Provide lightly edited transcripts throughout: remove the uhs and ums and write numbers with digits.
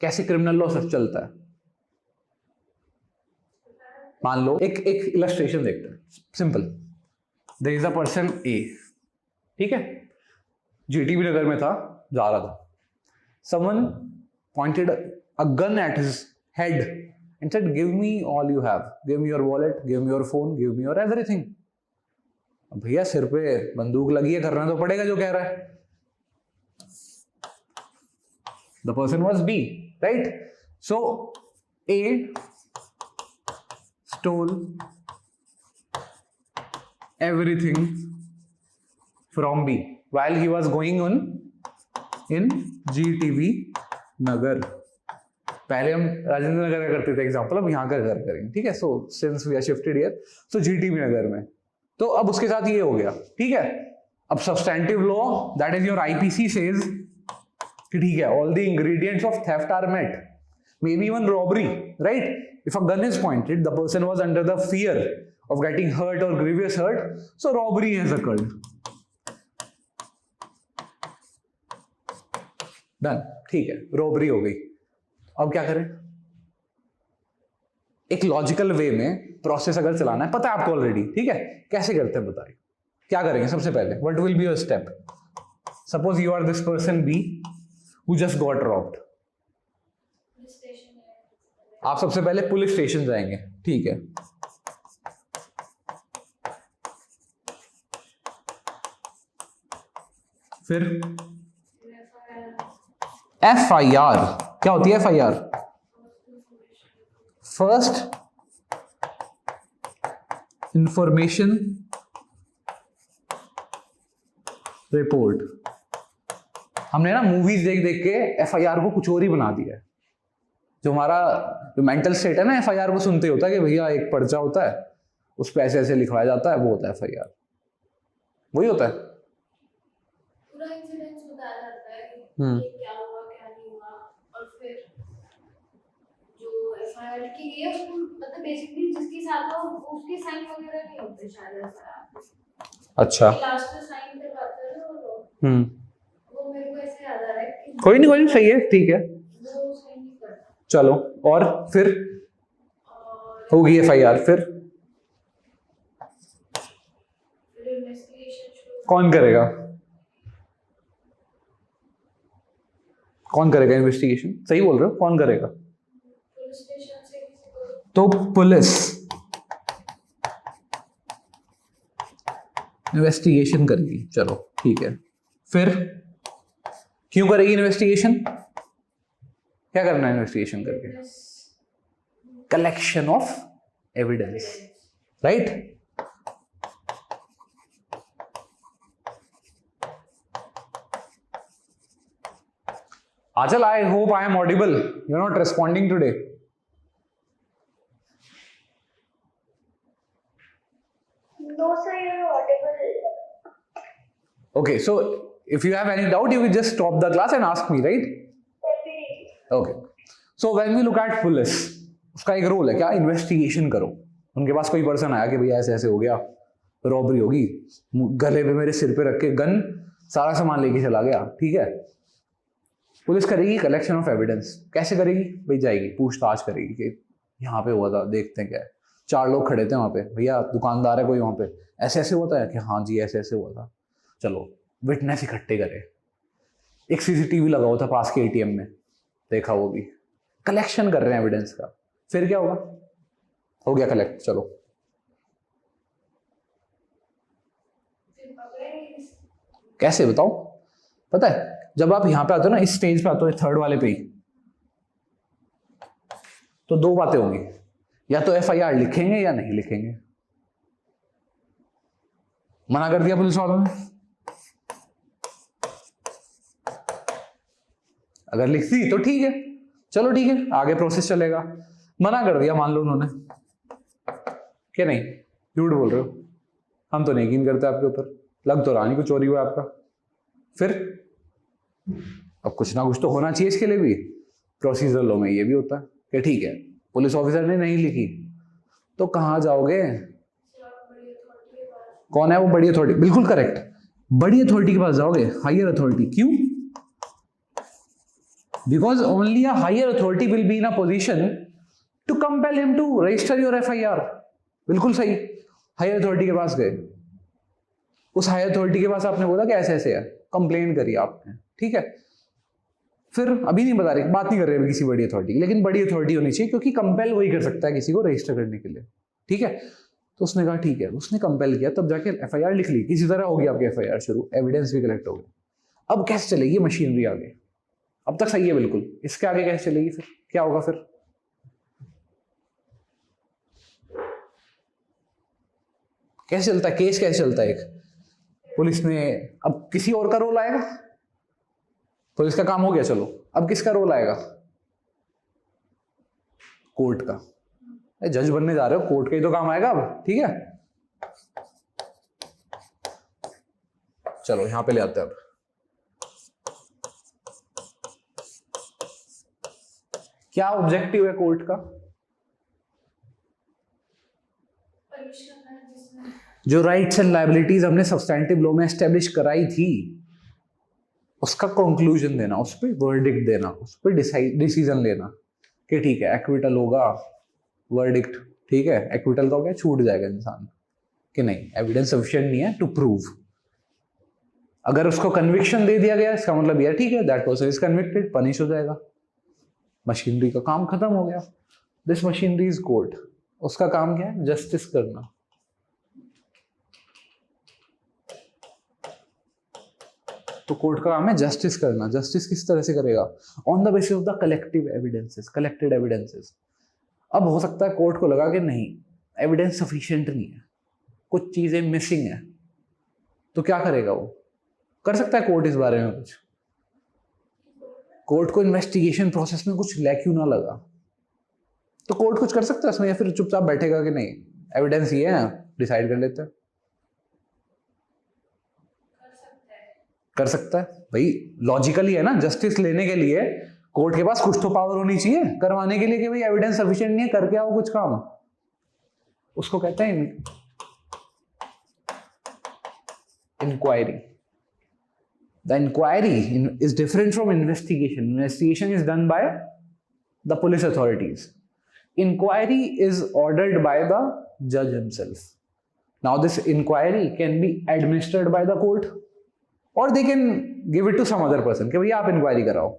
कैसे criminal law सब चलता है। मान लो एक इलस्ट्रेशन देखते हैं, simple. There is a person A, ठीक है, जीटीबी नगर में था, जा रहा था। Someone pointed a gun at his head and said give me all you have, give me your wallet, give me your phone, give me your everything. भैया सिर पे बंदूक लगी है, करना तो पड़ेगा जो कह रहा है। The person was B, right? So A stole everything from B while he was going on in GTV नगर। पहले हम राजेंद्र नगर का करते थे एग्जांपल, अब यहाँ का करेंगे, ठीक है? So since we are shifted here, so GTV Nagar में, तो अब उसके साथ ये हो गया, ठीक है? अब substantive law that is your IPC says कि ठीक है, all the ingredients of theft are met, maybe even robbery, right? If a gun is pointed, the person was under the fear of getting hurt or grievous hurt, so robbery has occurred. Done, ठीक है, robbery हो गई। अब क्या करें? एक logical वे में process अगर चलाना है, पता है आपको ऑलरेडी, ठीक है? कैसे करते हैं बताइए, क्या करेंगे? सबसे पहले what will be your step? Suppose you are this person B who just got robbed. आप सबसे पहले पुलिस स्टेशन जाएंगे, ठीक है? फिर FIR, क्या होती है FIR? First information report. हमने ना मूवीज देख देख के FIR को कुछ और ही बना दिया है। जो हमारा जो मेंटल स्टेट है ना, FIR को सुनते होता है कि भैया एक पर्चा होता है, उस पे ऐसे ऐसे लिखवाया जाता है, वो होता है FIR, वही होता है। पूरा इंसिडेंस बताया जाता है कि क्या हुआ क्या नहीं हुआ, और फिर जो FIR की गई है उसको मतलब बेसिकली जिसके साथ हो उसके साइन वगैरह नहीं होते शायद ऐसा। अच्छा, लास्ट में साइन करवाते हैं वो मेरे को ऐसे याद आ रहा है कि कोई नहीं, सही है, ठीक है, वो साइन नहीं करता। चलो, और फिर होगी FIR, फिर कौन करेगा? कौन करेगा इन्वेस्टिगेशन? सही बोल रहे हो, कौन करेगा? पुलिस स्टेशन से किसी को, तो पुलिस इन्वेस्टिगेशन करेगी, चलो ठीक है। फिर क्यों करेगी इन्वेस्टिगेशन? क्या करना है इन्वेस्टिगेशन करके? Collection of evidence, right? Achal, I hope I am audible. You're not responding today. No sir, you're audible. Okay, so if you have any doubt, you will just stop the class and ask me, right? Okay. So when we look at police, उसका एक role है क्या? Investigation करो। उनके पास कोई person आया कि भैया ऐसे ऐसे हो गया, रॉबरी होगी, गले पे मेरे सिर पे रख के गन सारा सामान लेके चला गया, ठीक है? पुलिस करेगी कलेक्शन ऑफ एविडेंस। कैसे करेगी भाई? जाएगी पूछताछ करेगी कि यहाँ पे हुआ था, देखते हैं क्या है। 4 लोग खड़े थे वहाँ पे, भैया दुकानदार है कोई वहाँ पे, ऐसे ऐसे होता है कि हाँ जी ऐसे ऐसे हुआ था, चलो विटनेस इकट्ठे करे। एक CCTV लगा हुआ था पास के ATM में, देखा, वो भी कलेक्शन कर रहे हैं एविडेंस का। फिर क्या होगा? हो गया कलेक्ट, चलो कैसे बताओ? पता है जब आप यहाँ पे आते हो ना, इस स्टेज पे आते हो, 3rd वाले पे ही, तो 2 बातें होंगी, या तो FIR लिखेंगे या नहीं लिखेंगे। मना कर दिया पुलिस वालों ने, अगर लिखती तो ठीक है, चलो ठीक है आगे प्रोसेस चलेगा। मना कर दिया मान लो उन्होंने, क्या नहीं, झूठ बोल रहे हो, हम तो नहीं यकीन करते आपके ऊपर, लग तो रहा नहीं कुछ चोरी हुआ आपका। फिर अब कुछ ना कुछ तो होना चाहिए इसके लिए भी। प्रोसीजर लॉ में ये भी होता है कि ठीक है पुलिस ऑफिसर ने नहीं लिखी तो कहाँ जाओगे? कौन है वो? बड़ी अथॉरिटी, बिल्कुल करेक्ट, बड़ी अथॉरिटी के पास जाओगे, हायर अथॉरिटी। क्यों? Because only a higher authority will be in a position to compel him to register your FIR. बिल्कुल सही, हायर अथॉरिटी के पास गए, उस हायर अथॉरिटी के पास आपने बोला कि ऐसे ऐसे है, कंप्लेन करी आपने, ठीक है, फिर अभी नहीं बता रहे, बात नहीं कर रहे किसी बड़ी अथॉरिटी की, लेकिन बड़ी अथॉरिटी होनी चाहिए क्योंकि कंपेल वही कर सकता है किसी को रजिस्टर करने के लिए, ठीक है। तो उसने कहा ठीक है, उसने कंपेल किया, तब जाके FIR लिख ली, किसी तरह हो गया आपकी FIR शुरू, एविडेंस भी कलेक्ट हो गया। अब कैसे चलेगी मशीनरी आगे? अब तक सही है बिल्कुल, इसके आगे कैसे चलेगी? फिर क्या होगा? फिर कैसे चलता है केस? कैसे चलता है? एक पुलिस ने, अब किसी और का रोल आएगा, पुलिस का काम हो गया, चलो अब किसका रोल आएगा? कोर्ट का। जज बनने जा रहे हो, कोर्ट का ही तो काम आएगा अब, ठीक है। चलो यहां पे ले आते हैं अब। क्या ऑब्जेक्टिव है कोर्ट का? जो राइट्स एंड लायबिलिटीज हमने सब्सटैंटिव लॉ में एस्टेब्लिश कराई थी, उसका कंक्लूजन देना, उस पर वर्डिक्ट देना, उस पर डिसीजन लेना कि ठीक है एक्विटल होगा, वर्डिक्ट ठीक है, एक्विटल का हो गया, छूट जाएगा इंसान, कि नहीं एविडेंस सफिशिएंट नहीं है टू प्रूव। अगर उसको कन्विक्शन दे दिया गया, इसका मतलब यह ठीक है that person is convicted, punish हो जाएगा, मशीनरी का काम खत्म हो गया। दिस मशीनरी इज कोर्ट, उसका काम क्या है? जस्टिस करना। तो कोर्ट का काम है जस्टिस करना। जस्टिस किस तरह से करेगा? On the basis of the collective evidences, collected evidences. अब हो सकता है कोर्ट को लगा कि नहीं एविडेंस सफिशिएंट नहीं है, कुछ चीजें मिसिंग है, तो क्या करेगा? वो कर सकता है कोर्ट इस बारे में कुछ? कोर्ट को इन्वेस्टिगेशन प्रोसेस में कुछ लैक्यूना लगा तो कोर्ट कुछ कर सकता है इसमें, या फिर चुपचाप बैठेगा कि नहीं एविडेंस ये है, डिसाइड कर लेते हैं? कर सकता है भाई, लॉजिकली है ना। जस्टिस लेने के लिए कोर्ट के पास कुछ तो पावर होनी चाहिए करवाने के लिए कि भाई एविडेंस सफिशिएंट नहीं है, करके आओ कुछ काम। उसको कहते हैं inquiry. The inquiry is different from investigation. Investigation is done by the police authorities. Inquiry is ordered by the judge himself. Now this inquiry can be administered by the court or they can give it to some other person कि भैया आप inquiry कराओ,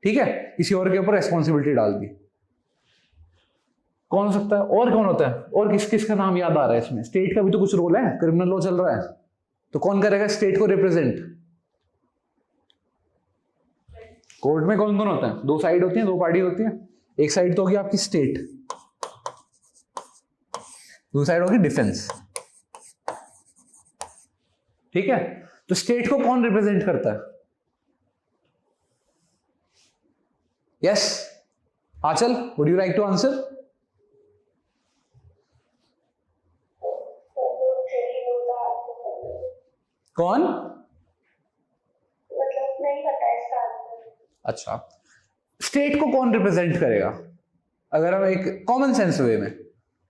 ठीक है, किसी और के ऊपर रेस्पॉन्सिबिलिटी डाल दी। कौन हो सकता है और कौन होता है? और किस किस का नाम याद आ रहा है इसमें? स्टेट का भी तो कुछ रोल है, क्रिमिनल लॉ चल रहा है, तो कौन करेगा स्टेट को रिप्रेजेंट? कोर्ट में कौन कौन होता है? दो साइड होती है, दो पार्टी होती है। एक साइड तो होगी आपकी स्टेट, दूसरी साइड होगी डिफेंस, ठीक है। तो स्टेट को कौन रिप्रेजेंट करता है? Yes Aanchal, would you like to answer? कौन? नहीं पता इसका। अच्छा, स्टेट को कौन रिप्रेजेंट करेगा? अगर हम एक कॉमन सेंस वे में,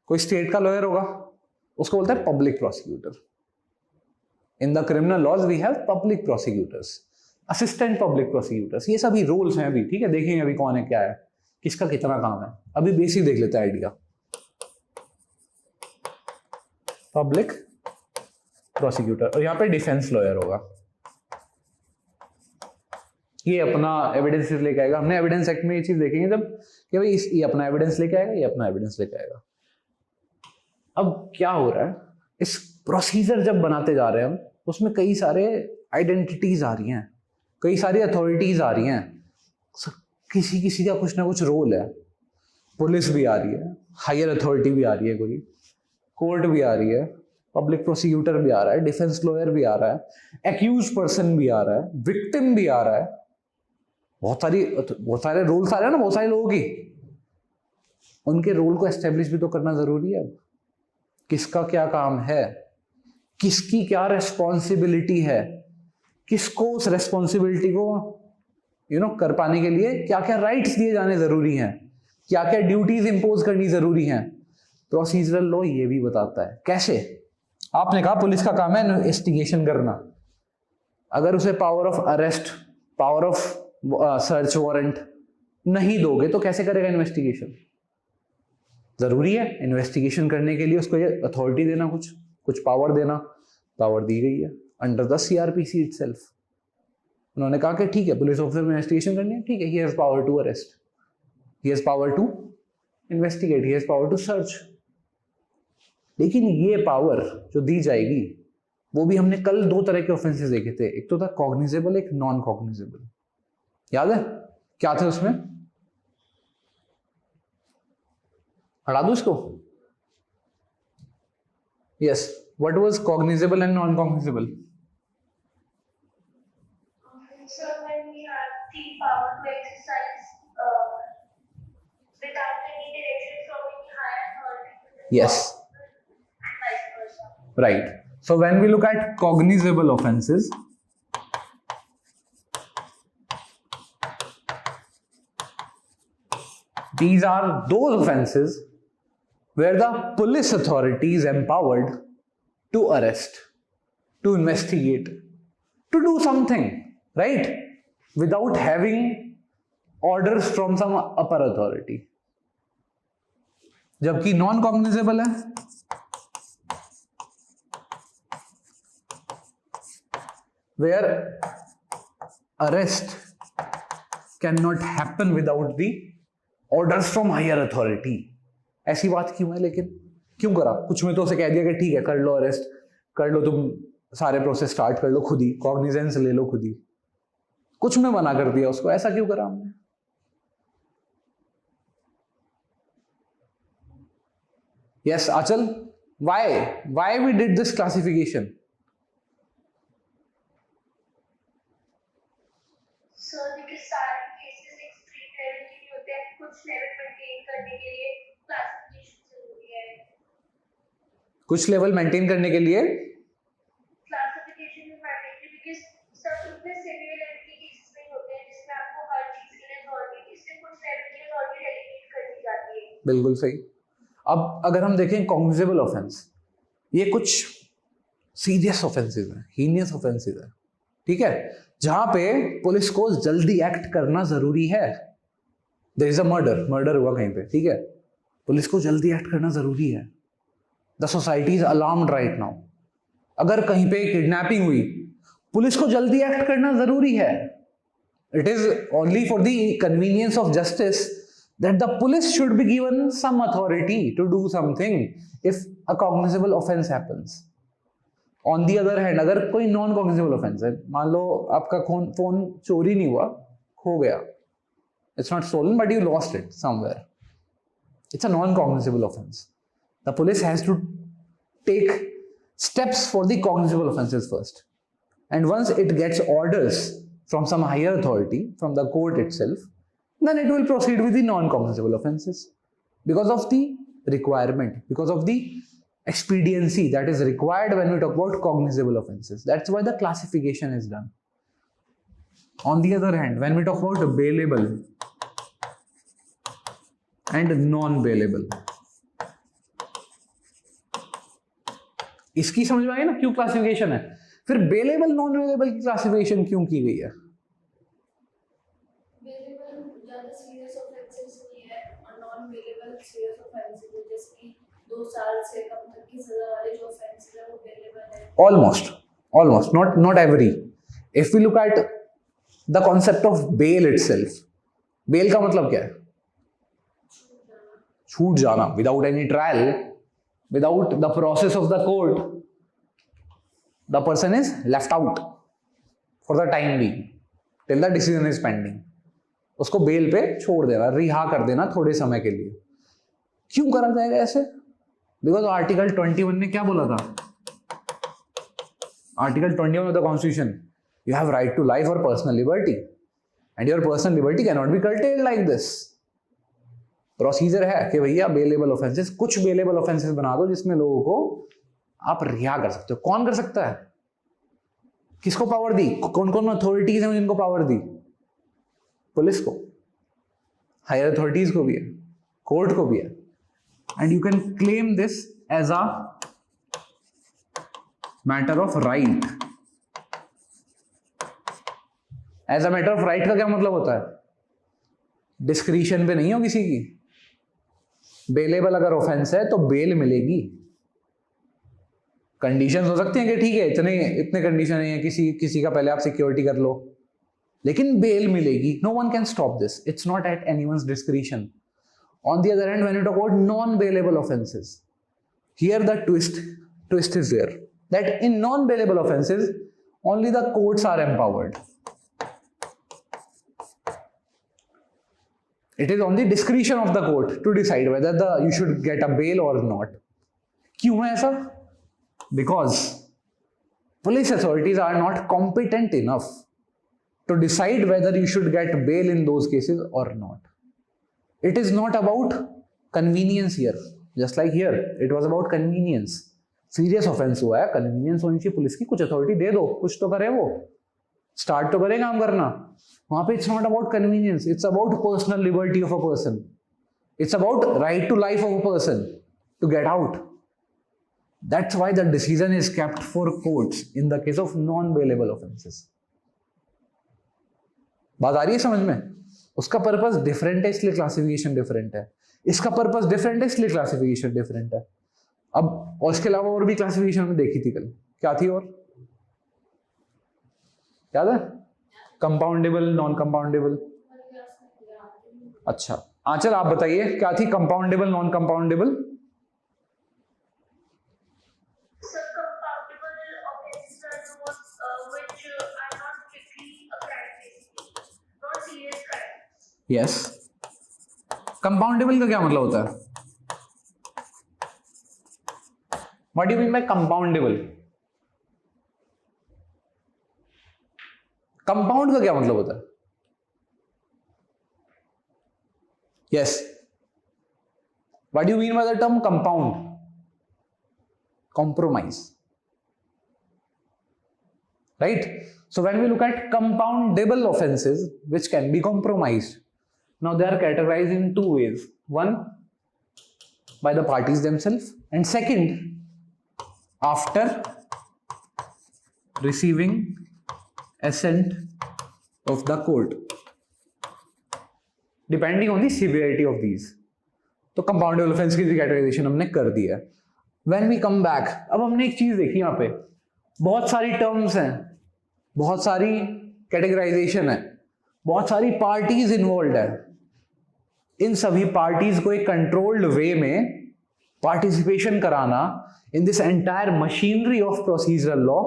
कोई स्टेट का लॉयर होगा, उसको बोलते हैं public prosecutor. In the criminal laws we have public prosecutors, assistant public prosecutors, ये सभी रोल्स हैं अभी, ठीक है। देखेंगे अभी कौन है, क्या है, किसका कितना काम है, अभी बेसिक देख लेते हैं आइडिया। पब्लिक प्रोसिक्यूटर, और यहाँ पे डिफेंस लॉयर होगा, ये अपना एविडेंस लेके आएगा। हमने एविडेंस एक्ट में ये चीज देखेंगे जब कि भाई ये अपना एविडेंस लेके आएगा, ये अपना एविडेंस लेके आएगा। अब क्या हो रहा है, इस प्रोसीजर जब बनाते जा रहे हैं हम, उसमें कई सारे आइडेंटिटीज आ रही हैं, कई सारी अथॉरिटीज आ रही हैं, किसी किसी का कुछ ना कुछ रोल है। पुलिस भी आ रही है, हायर अथॉरिटी भी आ रही है, कोई कोर्ट भी आ रही है, पब्लिक प्रोसिक्यूटर भी आ रहा है, डिफेंस लॉयर भी आ रहा है, एक्यूज पर्सन भी आ रहा है, विक्टिम भी आ रहा है। बहुत सारे रोल्स आ रहे हैं ना, बहुत सारे लोगों की, उनके रोल को एस्टेब्लिश भी तो करना जरूरी है। किसका क्या काम है, किसकी क्या रेस्पॉन्सिबिलिटी है, किसको उस रेस्पॉन्सिबिलिटी को कर पाने के लिए क्या क्या राइट्स दिए जाने जरूरी हैं, क्या क्या ड्यूटीज इंपोज करनी जरूरी हैं। प्रोसीजरल लॉ ये भी बताता है। कैसे? आपने कहा पुलिस का काम है इन्वेस्टिगेशन करना, अगर उसे power of arrest, power of search warrant, नहीं दोगे तो कैसे करेगा इन्वेस्टिगेशन? जरूरी है इन्वेस्टिगेशन करने के लिए उसको ये अथॉरिटी देना, कुछ पावर देना। पावर दी गई है अंडर द सीआरपीसी इटसेल्फ। उन्होंने कहा कि ठीक है पुलिस ऑफिसर में इन्वेस्टिगेशन करनी है, ठीक है, he has power to arrest, he has power to investigate, he has power to search. लेकिन ये पावर जो दी जाएगी वो भी हमने कल दो तरह के ऑफेंसेस देखे थे, एक तो था कॉग्निजेबल, एक नॉन कॉग्निजेबल। याद है क्या थे उसमें? हटा दो इसको। Yes, what was cognizable and non cognizable? So when we have the power to exercise without any direction from any higher authority. Yes. And vice versa. Right. So when we look at cognizable offenses, these are those offenses where the police authority is empowered to arrest, to investigate, to do something, right? Without having orders from some upper authority. जबकि non cognizable है, where arrest cannot happen without the orders from higher authority. ऐसी बात क्यों है? लेकिन क्यों करा? कुछ में तो उसे कह दिया कि ठीक है कर लो अरेस्ट, कर लो तुम सारे प्रोसेस स्टार्ट कर लो खुद ही, कॉग्निजेंस ले लो खुद ही। कुछ में मना कर दिया उसको, ऐसा क्यों करा हमने? Yes Aanchal, why we did this classification? So because सारे cases extreme level के लिए होते हैं, कुछ level maintain करने के लिए classification जरूरी है। कुछ लेवल मेंटेन करने के लिए Classification is mandatory because सब इतने severe level के cases नहीं होते हैं जिसमें आपको हर चीज के लिए authority, इससे कुछ level की authority delegate कर दी जाती है। बिल्कुल सही। अब अगर हम देखें कॉग्निजेबल ऑफेंस, ये कुछ सीरियस ऑफेंसेस हैं, हीनियस ऑफेंसेस हैं, ठीक है, जहां पे पुलिस को जल्दी एक्ट करना जरूरी है। देयर इज अ मर्डर हुआ कहीं पे, ठीक है, पुलिस को जल्दी एक्ट करना जरूरी है। The society is alarmed right now. अगर कहीं पे किडनैपिंग हुई, पुलिस को जल्दी एक्ट करना जरूरी है। It is only for the convenience of justice that the police should be given some authority to do something if a cognizable offense happens. On the other hand, अगर कोई non cognizable offence है, मान लो आपका phone चोरी नहीं हुआ, खो गया, it's not stolen but you lost it somewhere, it's a non cognizable offense. The police has to take steps for the cognizable offenses first, and once it gets orders from some higher authority, from the court itself, then it will proceed with the non-cognizable offenses because of the requirement, because of the expediency that is required when we talk about cognizable offenses. That's why the classification is done. On the other hand, when we talk about bailable and non-bailable, इसकी समझ में आई ना क्यों classification है? फिर bailable non bailable की classification क्यों की गई है? serious offenses नहीं है और non bailable serious offenses है, जैसे कि 2 साल से कम तक की सजा वाले जो offenses है वो bailable है। Almost, not every. If we look at the concept of bail itself, bail का मतलब क्या है? छूट जाना, without any trial, without the process of the court, the person is left out for the time being till the decision is pending. उसको bell पे छोड़ देना, रिहा कर देना थोड़े समय के लिए। क्यों करा जाएगा ऐसे? बिकॉज आर्टिकल 21 ने क्या बोला था? Article 21 of the constitution, you have right to life और personal liberty and your personal liberty can not be curtailed like this. Procedure है कि भैया बेलेबल ऑफेंसेस, कुछ बेलेबल ऑफेंसेस बना दो जिसमें लोगों को आप रिहा कर सकते हो। कौन कर सकता है? किसको पावर दी? कौन कौन अथॉरिटीज हैं जिनको पावर दी? पुलिस को, हायर अथॉरिटीज को भी है, कोर्ट को भी है। And you can claim this as a matter of right. As a matter of right का क्या मतलब होता है? डिस्क्रिशन पे नहीं हो किसी की। बेलेबल अगर ऑफेंस है तो बेल मिलेगी। कंडीशंस हो सकती हैं कि ठीक है इतने कंडीशन है, किसी का पहले आप सिक्योरिटी कर लो, लेकिन बेल मिलेगी। No one can stop this, it's not at anyone's discretion. On the other hand, when you talk about non bailable offences, here the twist is there that in non bailable offenses only the courts are empowered. It is on the discretion of the court to decide whether you should get a bail or not. क्यों है ऐसा? Because police authorities are not competent enough to decide whether you should get bail in those cases or not. It is not about convenience here. Just like here, it was about convenience. Serious offence हुआ है, convenience होनी चाहिए police की, कुछ authority दे दो, कुछ तो करे, वो स्टार्ट तो करे काम करना। वहां पे it's not about convenience, it's about personal liberty of a person, it's about right to life of a person to get out. That's why the decision is kept for courts in the case of non bailable offences. बात आ रही है समझ में? उसका purpose different है इसलिए classification different है, इसका पर्पस डिफरेंट है इसलिए क्लासिफिकेशन डिफरेंट है। अब और इसके अलावा और भी क्लासिफिकेशन में देखी थी कल, क्या थी और याद है? Compoundable, non compoundable. अच्छा आंचल आप बताइए क्या थी compoundable, non compoundable? Yes, compoundable का क्या मतलब होता है? What do you mean by compoundable? Compound का क्या मतलब होता है? Yes. What do you mean by the term compound? Compromise. Right? So when we look at compoundable offenses which can be compromised, now they are categorized in two ways. One, by the parties themselves, and second, after receiving assent of the court, depending on the severity of these. तो compoundable offence की categorisation हमने कर दिया है। When we come back, अब हमने एक चीज देखी, यहाँ पे बहुत सारी टर्म्स हैं, बहुत सारी कैटेगराइजेशन है, बहुत सारी पार्टीज इन्वॉल्व है। इन सभी पार्टीज को एक कंट्रोल्ड वे में पार्टिसिपेशन कराना in this entire machinery of procedural law,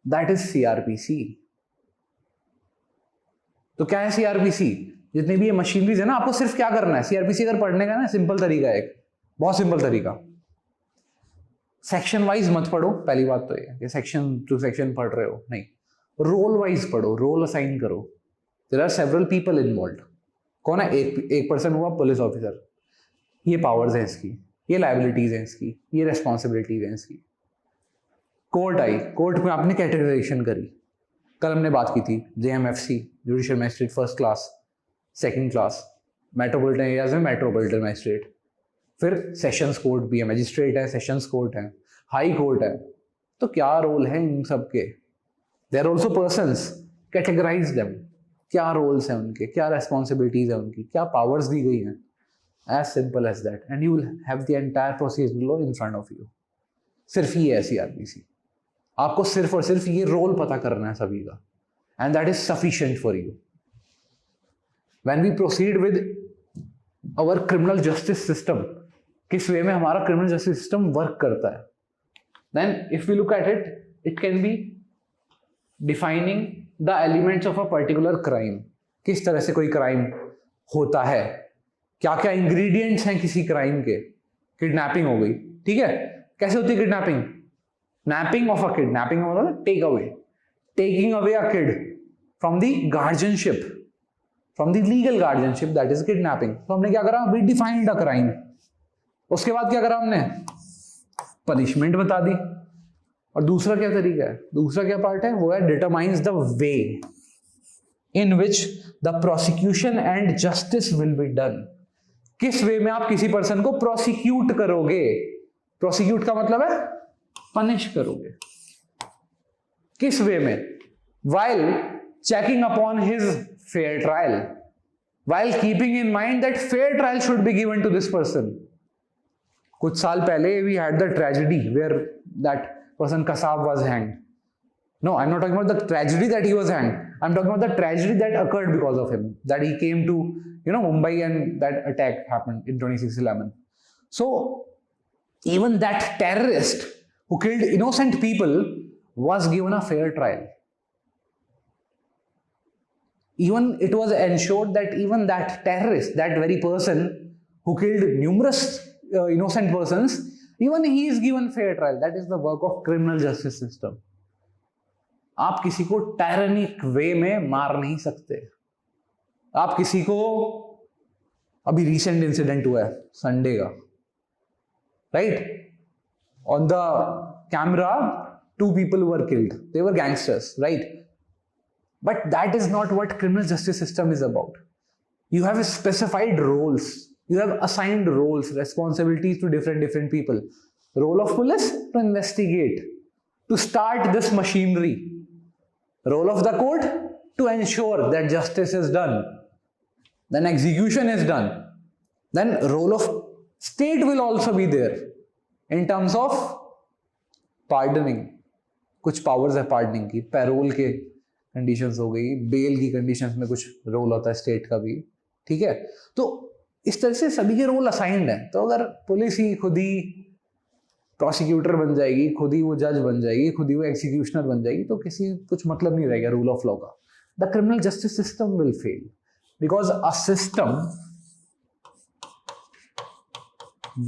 that is CRPC. तो क्या है CRPC? जितनी भी ये मशीनरीज है ना, आपको सिर्फ क्या करना है, CRPC अगर पढ़ने का ना सिंपल तरीका है, एक बहुत सिंपल तरीका, सेक्शन वाइज मत पढ़ो। पहली बात तो ये कि सेक्शन टू सेक्शन पढ़ रहे हो, नहीं, रोल वाइज पढ़ो, रोल असाइन करो। There are several people involve. कौन है? एक पर्सन हुआ पुलिस ऑफिसर, ये पावर्स हैं इसकी, ये लायबिलिटीज हैं इसकी, ये रेस्पॉन्सिबिलिटीज हैं इसकी। कोर्ट आई, कोर्ट में आपने कैटेगराइजेशन करी। कल हमने बात की थी JMFC, judicial magistrate first class, second class, metropolitan areas में मेट्रोपॉलिटन मैजिस्ट्रेट, फिर सेशंस कोर्ट भी है, मजिस्ट्रेट है, सेशंस कोर्ट है, हाई कोर्ट है। तो क्या रोल है इन सब के? They are also persons, categorise them, क्या रोल्स हैं उनके, क्या रेस्पॉन्सिबिलिटीज है उनकी, क्या पावर्स दी गई हैं। As simple as that, and you will have the entire procedural law in front of you. सिर्फ ये है CRPC। आपको सिर्फ और सिर्फ ये रोल पता करना है सभी का, and that is sufficient for you. When we proceed with our criminal justice system, किस वे में हमारा criminal justice system वर्क करता है, then if we look at it, it can be defining the elements of a particular crime. किस तरह से कोई crime होता है, क्या क्या इंग्रेडिएंट्स हैं किसी क्राइम के। किडनैपिंग हो गई, ठीक है, कैसे होती है kidnapping? Napping of a kid, napping मतलब take away, taking away a kid from the guardianship, from the legal guardianship, that is kidnapping. तो हमने क्या करा? We defined a crime. उसके बाद क्या करा हमने? पनिशमेंट बता दी। और दूसरा क्या तरीका है, दूसरा क्या पार्ट है, वो है determines the way in which the prosecution and justice will be done. किस वे में आप किसी पर्सन को प्रोसिक्यूट करोगे? प्रोसिक्यूट का मतलब है पनिश करोगे। किस वे में? While checking upon his fair trial, while keeping in mind that fair trial should be given to this person. कुछ साल पहले we had the tragedy where that person Kasab was hanged. No, I'm not talking about the tragedy that he was hanged. I'm talking about the tragedy that occurred because of him. That he came to, Mumbai and that attack happened in 26/11. So, even that terrorist who killed innocent people was given a fair trial. Even it was ensured that even that terrorist, that very person who killed numerous innocent persons, even he is given fair trial. That is the work of criminal justice system. आप किसी को टायरनिक वे में मार नहीं सकते. आप किसी को, अभी रिसेंट इंसिडेंट हुआ है संडे का, right? On the camera 2 people were killed. They were gangsters, right? But that is not what criminal justice system is about. You have specified roles. You have assigned roles, responsibilities to different people. Role of police to investigate, to start this machinery. Role of the court to ensure that justice is done. Then execution is done. Then role of state will also be there in terms of pardoning. कुछ powers है pardoning की, payroll के conditions हो गई, bell की conditions में कुछ role होता है स्टेट का भी, ठीक है? तो इस तरह से सभी के रोल असाइंड हैं. तो अगर पुलिस ही खुद ही प्रोसिक्यूटर बन जाएगी, खुद ही वो जज बन जाएगी, खुद ही वो एग्जीक्यूशनर बन जाएगी, तो किसी कुछ मतलब नहीं रहेगा रूल ऑफ लॉ का. The criminal justice system will fail because a system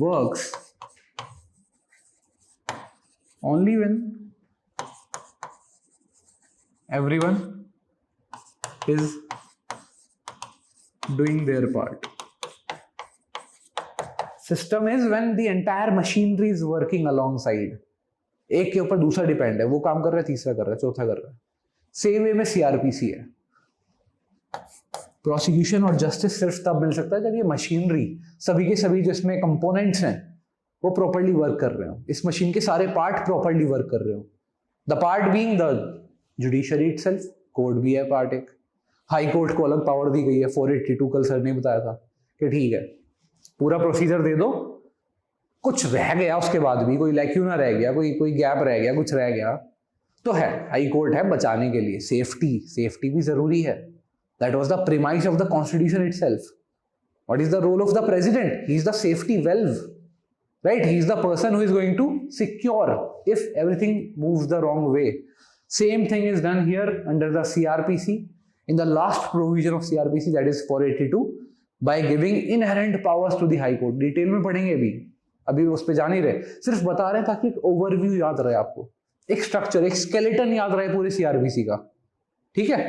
works only when everyone is doing their part. System is when the entire machinery is working alongside. एक के ऊपर दूसरा डिपेंड है, वो काम कर रहा है, तीसरा कर रहा है, चौथा कर रहा है. सेम वे में सीआरपीसी है. प्रोसिक्यूशन और जस्टिस सिर्फ तब मिल सकता है जब ये मशीनरी, सभी के सभी जो इसमें कंपोनेंट्स हैं, वो प्रॉपर्ली वर्क कर रहे हो. इस मशीन के सारे पार्ट प्रॉपर्ली वर्क कर रहे हो. The part being the judiciary itself. Court भी है पार्ट एक. हाई कोर्ट को अलग पावर दी गई है. 482 कल सर ने बताया था कि ठीक है पूरा प्रोसीजर दे दो, कुछ रह गया उसके बाद भी, कोई लैक्यूना रह गया, कोई गैप रह गया, कुछ रह गया तो है हाई कोर्ट है बचाने के लिए. सेफ्टी भी जरूरी है. That was the premise of the constitution itself. What is the role of the president? He is the safety valve. Right? He is the person who is going to secure if everything moves the wrong way. Same thing is done here under the CRPC. In the last provision of CRPC, that is 482, by giving inherent powers to the High Court. Detail में पढ़ेंगे अभी उस पर जा नहीं रहे, सिर्फ बता रहे हैं ताकि एक ओवरव्यू याद रहे आपको, एक स्ट्रक्चर, एक स्केलेटन याद रहे पूरे CRPC का. ठीक है?